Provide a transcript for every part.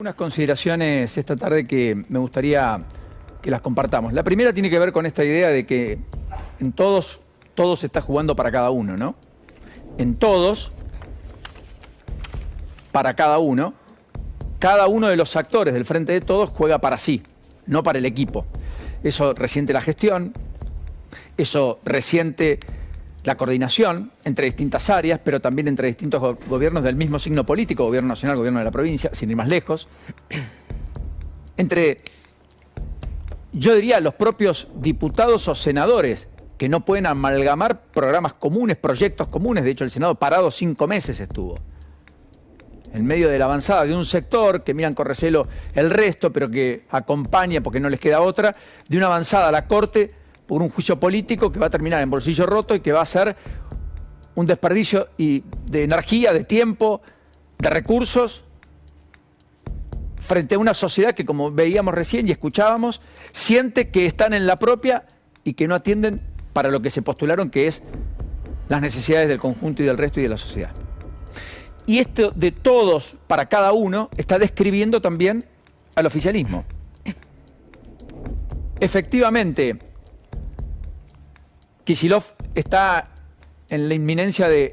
Unas consideraciones esta tarde que me gustaría que las compartamos. La primera tiene que ver con esta idea de que en todos se está jugando para cada uno, ¿no? En todos, para cada uno de los actores del Frente de Todos juega para sí, no para el equipo. Eso resiente la gestión, eso resiente la coordinación entre distintas áreas, pero también entre distintos gobiernos del mismo signo político, gobierno nacional, gobierno de la provincia, sin ir más lejos. Entre, yo diría, los propios diputados o senadores que no pueden amalgamar programas comunes, proyectos comunes. De hecho, el Senado parado 5 meses estuvo. En medio de la avanzada de un sector que miran con recelo el resto, pero que acompaña porque no les queda otra, de una avanzada a la Corte por un juicio político que va a terminar en bolsillo roto y que va a ser un desperdicio de energía, de tiempo, de recursos, frente a una sociedad que, como veíamos recién y escuchábamos, siente que están en la propia y que no atienden para lo que se postularon, que es las necesidades del conjunto y del resto y de la sociedad. Y esto de todos para cada uno está describiendo también al oficialismo. Efectivamente, Kicillof está en la inminencia de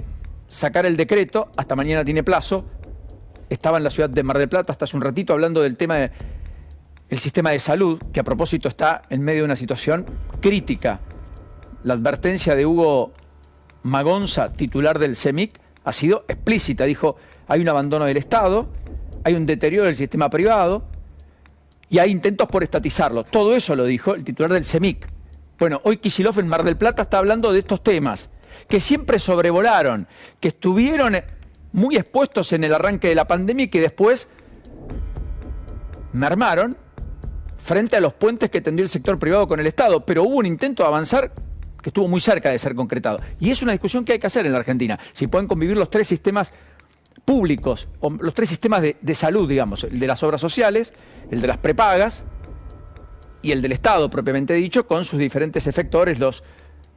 sacar el decreto, hasta mañana tiene plazo. Estaba en la ciudad de Mar del Plata hasta hace un ratito hablando del tema del sistema de salud, que a propósito está en medio de una situación crítica. La advertencia de Hugo Magonza, titular del CEMIC, ha sido explícita. Dijo, hay un abandono del Estado, hay un deterioro del sistema privado y hay intentos por estatizarlo. Todo eso lo dijo el titular del CEMIC. Bueno, hoy Kicillof en Mar del Plata está hablando de estos temas que siempre sobrevolaron, que estuvieron muy expuestos en el arranque de la pandemia y que después mermaron frente a los puentes que tendió el sector privado con el Estado. Pero hubo un intento de avanzar que estuvo muy cerca de ser concretado. Y es una discusión que hay que hacer en la Argentina. Si pueden convivir los 3 sistemas públicos, o los 3 sistemas de salud, digamos, el de las obras sociales, el de las prepagas y el del Estado, propiamente dicho, con sus diferentes efectores, los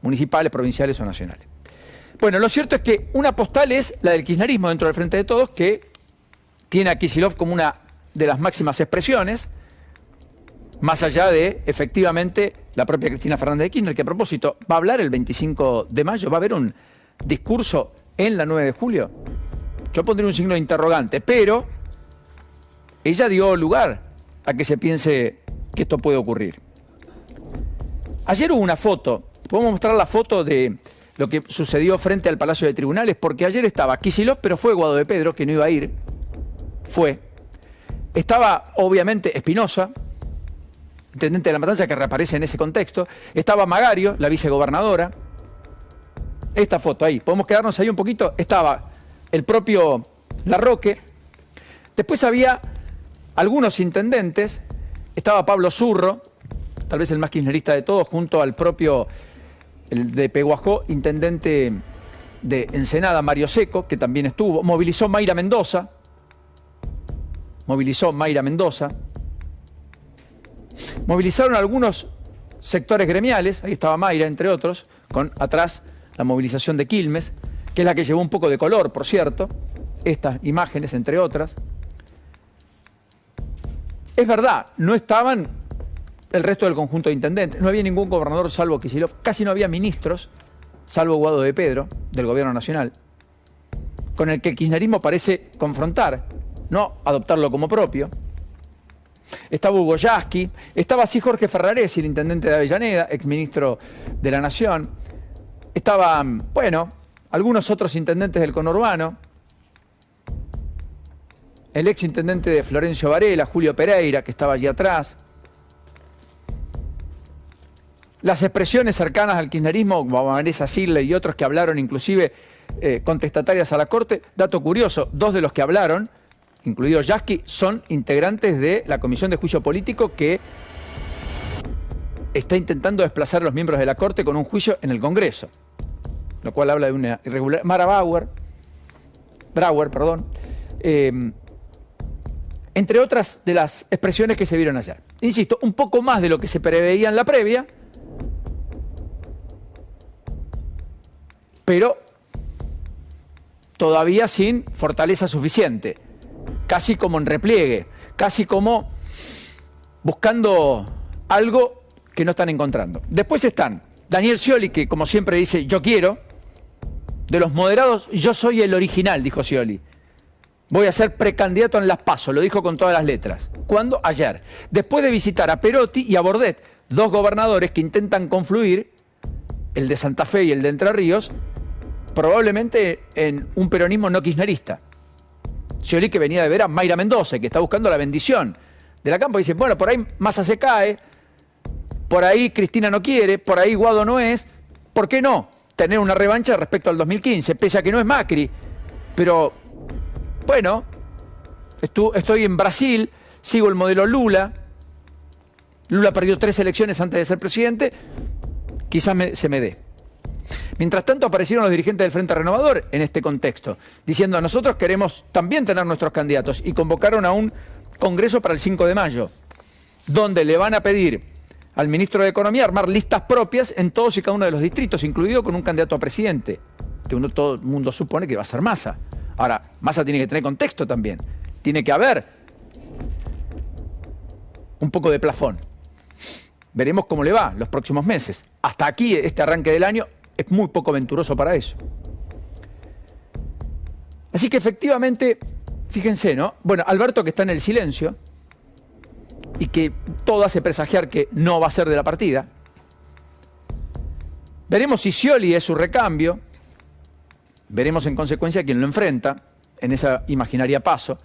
municipales, provinciales o nacionales. Bueno, lo cierto es que una postal es la del kirchnerismo dentro del Frente de Todos, que tiene a Kicillof como una de las máximas expresiones, más allá de, efectivamente, la propia Cristina Fernández de Kirchner, que a propósito va a hablar el 25 de mayo, va a haber un discurso en la 9 de julio. Yo pondré un signo de interrogante, pero ella dio lugar a que se piense que esto puede ocurrir. Ayer hubo una foto, podemos mostrar la foto de lo que sucedió frente al Palacio de Tribunales, porque ayer estaba Kicillof, pero fue Guado de Pedro, que no iba a ir, fue. Estaba, obviamente, Espinosa, intendente de La Matanza, que reaparece en ese contexto. Estaba Magario, la vicegobernadora. Esta foto ahí, podemos quedarnos ahí un poquito. Estaba el propio Larroque. Después había algunos intendentes. Estaba Pablo Zurro, tal vez el más kirchnerista de todos, junto al propio, el de Peguajó, intendente de Ensenada, Mario Seco, que también estuvo. Movilizó Mayra Mendoza. Movilizaron algunos sectores gremiales, ahí estaba Mayra, entre otros, con atrás la movilización de Quilmes, que es la que llevó un poco de color, por cierto, estas imágenes, entre otras. Es verdad, no estaban el resto del conjunto de intendentes, no había ningún gobernador salvo Kicillof, casi no había ministros, salvo Guado de Pedro, del gobierno nacional, con el que el kirchnerismo parece confrontar, no adoptarlo como propio. Estaba Hugo Yasky, estaba así Jorge Ferraresi, el intendente de Avellaneda, exministro de la Nación. Estaban, bueno, algunos otros intendentes del conurbano. El exintendente de Florencio Varela, Julio Pereira, que estaba allí atrás. Las expresiones cercanas al kirchnerismo, como Vanessa Sirle y otros que hablaron inclusive contestatarias a la Corte. Dato curioso, 2 de los que hablaron, incluido Yasky, son integrantes de la Comisión de Juicio Político que está intentando desplazar a los miembros de la Corte con un juicio en el Congreso, lo cual habla de una irregularidad. Mara Brauer, entre otras de las expresiones que se vieron ayer. Insisto, un poco más de lo que se preveía en la previa, pero todavía sin fortaleza suficiente. casi como en repliegue, casi como buscando algo que no están encontrando. Después están Daniel Scioli, que como siempre dice, yo quiero. De los moderados, yo soy el original, dijo Scioli. Voy a ser precandidato en las PASO, lo dijo con todas las letras. ¿Cuándo? Ayer. Después de visitar a Perotti y a Bordet, dos gobernadores que intentan confluir, el de Santa Fe y el de Entre Ríos, probablemente en un peronismo no kirchnerista. Scioli, que venía de ver a Mayra Mendoza, que está buscando la bendición de la Campo, dice, bueno, por ahí Massa se cae, por ahí Cristina no quiere, por ahí Guado no es, ¿por qué no tener una revancha respecto al 2015? Pese a que no es Macri, pero bueno, estoy en Brasil, sigo el modelo Lula. Lula perdió 3 elecciones antes de ser presidente, quizás se me dé. Mientras tanto aparecieron los dirigentes del Frente Renovador en este contexto, diciendo nosotros queremos también tener nuestros candidatos, y convocaron a un congreso para el 5 de mayo, donde le van a pedir al ministro de Economía armar listas propias en todos y cada uno de los distritos, incluido con un candidato a presidente, que todo el mundo supone que va a ser Massa. Ahora, Massa tiene que tener contexto también, tiene que haber un poco de plafón. Veremos cómo le va los próximos meses. Hasta aquí, este arranque del año, es muy poco venturoso para eso. Así que efectivamente, fíjense, ¿no? Bueno, Alberto, que está en el silencio y que todo hace presagiar que no va a ser de la partida. Veremos si Scioli es su recambio. Veremos en consecuencia quién lo enfrenta en esa imaginaria PASO.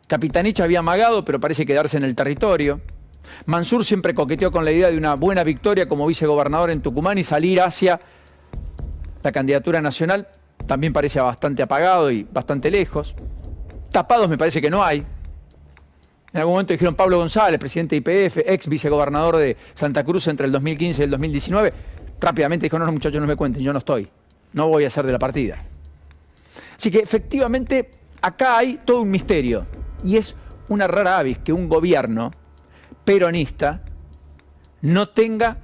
Capitanich había amagado, pero parece quedarse en el territorio. Mansur siempre coqueteó con la idea de una buena victoria como vicegobernador en Tucumán y salir hacia la candidatura nacional. También parece bastante apagado y bastante lejos. Tapados me parece que no hay. En algún momento dijeron Pablo González, presidente de YPF, ex vicegobernador de Santa Cruz entre el 2015 y el 2019. Rápidamente dijo, no, muchachos, no me cuenten, yo no estoy. No voy a ser de la partida. Así que efectivamente acá hay todo un misterio. Y es una rara avis que un gobierno peronista no tenga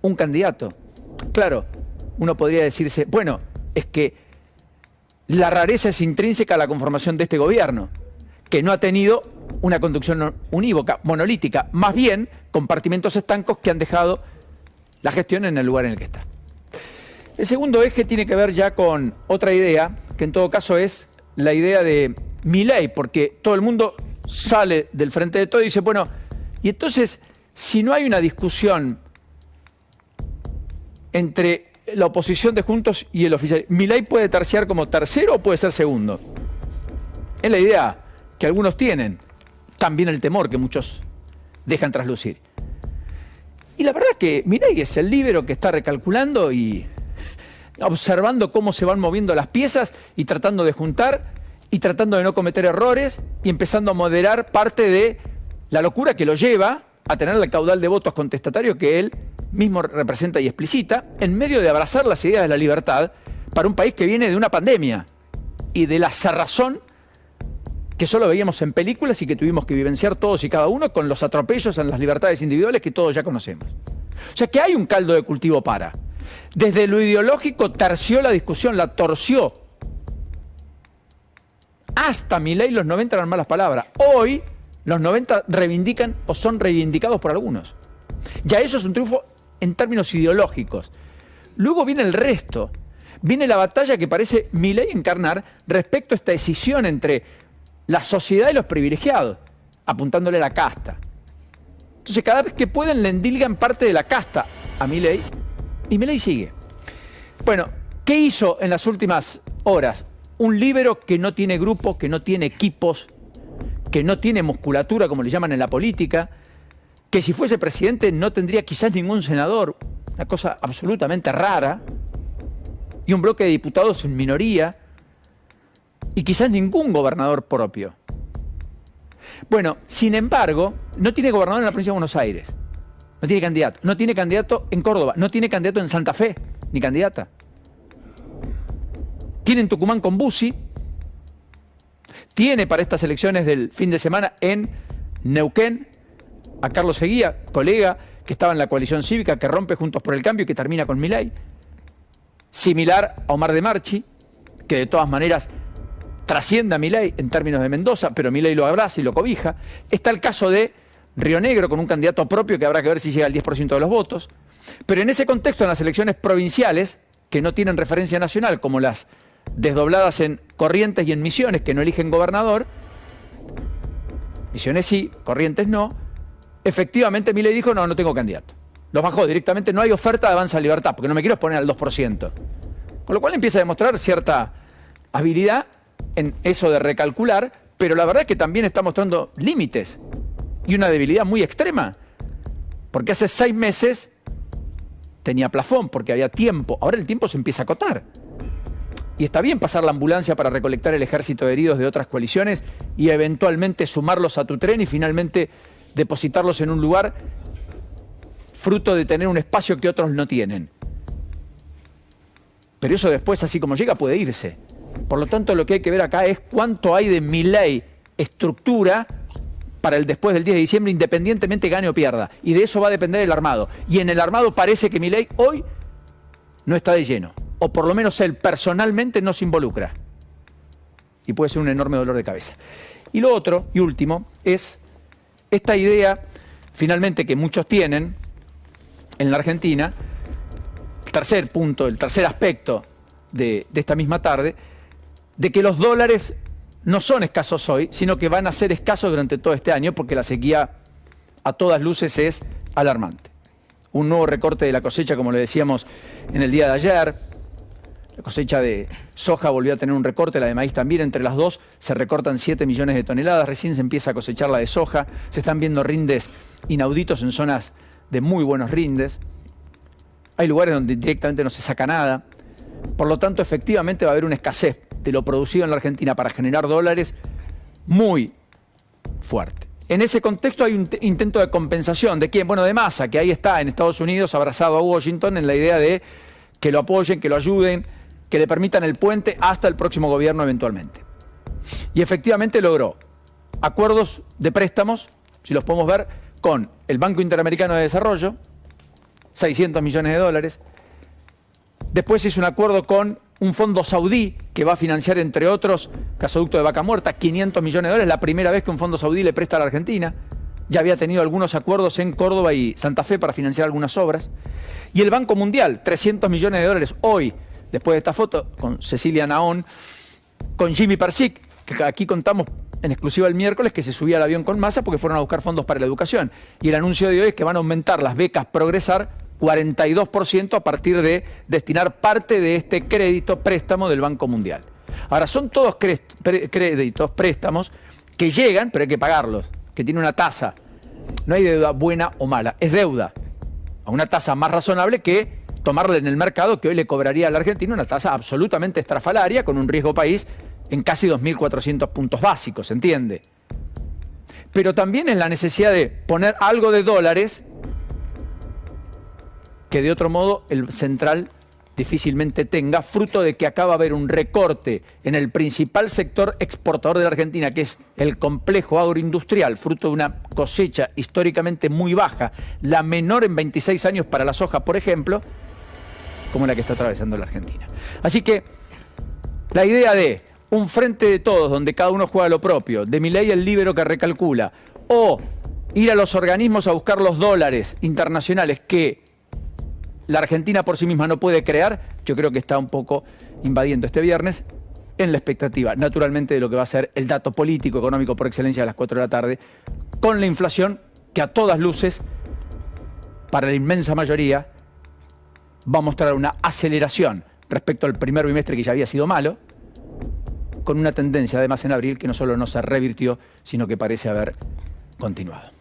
un candidato. Claro, uno podría decirse, bueno, es que la rareza es intrínseca a la conformación de este gobierno, que no ha tenido una conducción unívoca, monolítica, más bien compartimentos estancos que han dejado la gestión en el lugar en el que está. El segundo eje tiene que ver ya con otra idea, que en todo caso es la idea de Milei, porque todo el mundo sale del frente de todo y dice, bueno, y entonces, si no hay una discusión entre la oposición de Juntos y el oficialismo, ¿Milei puede terciar como tercero o puede ser segundo? Es la idea que algunos tienen, también el temor que muchos dejan traslucir. Y la verdad es que Milei es el líbero que está recalculando y observando cómo se van moviendo las piezas y tratando de juntar y tratando de no cometer errores y empezando a moderar parte de la locura que lo lleva a tener el caudal de votos contestatarios que él mismo representa y explicita, en medio de abrazar las ideas de la libertad para un país que viene de una pandemia y de la cerrazón que solo veíamos en películas y que tuvimos que vivenciar todos y cada uno con los atropellos en las libertades individuales que todos ya conocemos. O sea que hay un caldo de cultivo para. Desde lo ideológico terció la discusión, la torció. Hasta Milei los 90 eran malas palabras. Hoy los 90 reivindican o son reivindicados por algunos. Ya eso es un triunfo en términos ideológicos. Luego viene el resto. Viene la batalla que parece Milei encarnar respecto a esta decisión entre la sociedad y los privilegiados, apuntándole a la casta. Entonces cada vez que pueden le endilgan parte de la casta a Milei y Milei sigue. Bueno, ¿qué hizo en las últimas horas? Un líbero que no tiene grupos, que no tiene equipos, que no tiene musculatura, como le llaman en la política, que si fuese presidente no tendría quizás ningún senador, una cosa absolutamente rara, y un bloque de diputados en minoría, y quizás ningún gobernador propio. Bueno, sin embargo, no tiene gobernador en la provincia de Buenos Aires, no tiene candidato en Córdoba, no tiene candidato en Santa Fe, ni candidata. Tiene en Tucumán con Bussi, tiene para estas elecciones del fin de semana en Neuquén a Carlos Seguía, colega que estaba en la coalición cívica, que rompe Juntos por el Cambio y que termina con Milei. Similar a Omar de Marchi, que de todas maneras trasciende a Milei en términos de Mendoza, pero Milei lo abraza y lo cobija. Está el caso de Río Negro, con un candidato propio que habrá que ver si llega al 10% de los votos. Pero en ese contexto, en las elecciones provinciales, que no tienen referencia nacional, como las desdobladas en Corrientes y en Misiones, que no eligen gobernador, Misiones sí, Corrientes no, efectivamente Milei dijo, no tengo candidato. Los bajó directamente, no hay oferta de Avanza Libertad, porque no me quiero exponer al 2%. Con lo cual empieza a demostrar cierta habilidad en eso de recalcular, pero la verdad es que también está mostrando límites y una debilidad muy extrema, porque hace 6 meses tenía plafón, porque había tiempo. Ahora el tiempo se empieza a acotar. Y está bien pasar la ambulancia para recolectar el ejército de heridos de otras coaliciones y eventualmente sumarlos a tu tren y finalmente depositarlos en un lugar fruto de tener un espacio que otros no tienen. Pero eso después, así como llega, puede irse. Por lo tanto, lo que hay que ver acá es cuánto hay de Milei estructura para el después del 10 de diciembre, independientemente gane o pierda. Y de eso va a depender el armado. Y en el armado parece que Milei hoy no está de lleno. O por lo menos él personalmente no se involucra. Y puede ser un enorme dolor de cabeza. Y lo otro, y último, es esta idea, finalmente, que muchos tienen en la Argentina, el tercer punto, el tercer aspecto de esta misma tarde, de que los dólares no son escasos hoy, sino que van a ser escasos durante todo este año, porque la sequía a todas luces es alarmante. Un nuevo recorte de la cosecha, como le decíamos en el día de ayer. La cosecha de soja volvió a tener un recorte, la de maíz también. Entre las dos se recortan 7 millones de toneladas. Recién se empieza a cosechar la de soja. Se están viendo rindes inauditos en zonas de muy buenos rindes. Hay lugares donde directamente no se saca nada. Por lo tanto, efectivamente va a haber una escasez de lo producido en la Argentina para generar dólares muy fuerte. En ese contexto hay un intento de compensación. ¿De quién? Bueno, de Massa, que ahí está en Estados Unidos abrazado a Washington en la idea de que lo apoyen, que lo ayuden, que le permitan el puente hasta el próximo gobierno eventualmente. Y efectivamente logró acuerdos de préstamos, si los podemos ver, con el Banco Interamericano de Desarrollo, 600 millones de dólares. Después hizo un acuerdo con un fondo saudí que va a financiar, entre otros, gasoducto de Vaca Muerta, 500 millones de dólares, la primera vez que un fondo saudí le presta a la Argentina. Ya había tenido algunos acuerdos en Córdoba y Santa Fe para financiar algunas obras. Y el Banco Mundial, 300 millones de dólares hoy, después de esta foto, con Cecilia Naón, con Jimmy Parsic, que aquí contamos en exclusiva el miércoles, que se subía al avión con Massa porque fueron a buscar fondos para la educación. Y el anuncio de hoy es que van a aumentar las becas Progresar 42% a partir de destinar parte de este préstamo del Banco Mundial. Ahora, son todos créditos, préstamos, que llegan, pero hay que pagarlos, que tiene una tasa. No hay deuda buena o mala, es deuda. A una tasa más razonable que tomarla en el mercado, que hoy le cobraría a la Argentina una tasa absolutamente estrafalaria, con un riesgo país en casi 2.400 puntos básicos, ¿entiende? Pero también es la necesidad de poner algo de dólares que de otro modo el central difícilmente tenga, fruto de que acaba de haber un recorte en el principal sector exportador de la Argentina, que es el complejo agroindustrial, fruto de una cosecha históricamente muy baja, la menor en 26 años para la soja, por ejemplo, como la que está atravesando la Argentina. Así que la idea de un frente de todos, donde cada uno juega lo propio, de Milei el líbero que recalcula, o ir a los organismos a buscar los dólares internacionales que la Argentina por sí misma no puede crear, yo creo que está un poco invadiendo este viernes en la expectativa, naturalmente, de lo que va a ser el dato político, económico por excelencia a las 4 de la tarde, con la inflación que a todas luces, para la inmensa mayoría, va a mostrar una aceleración respecto al primer bimestre que ya había sido malo, con una tendencia además en abril que no solo no se revirtió, sino que parece haber continuado.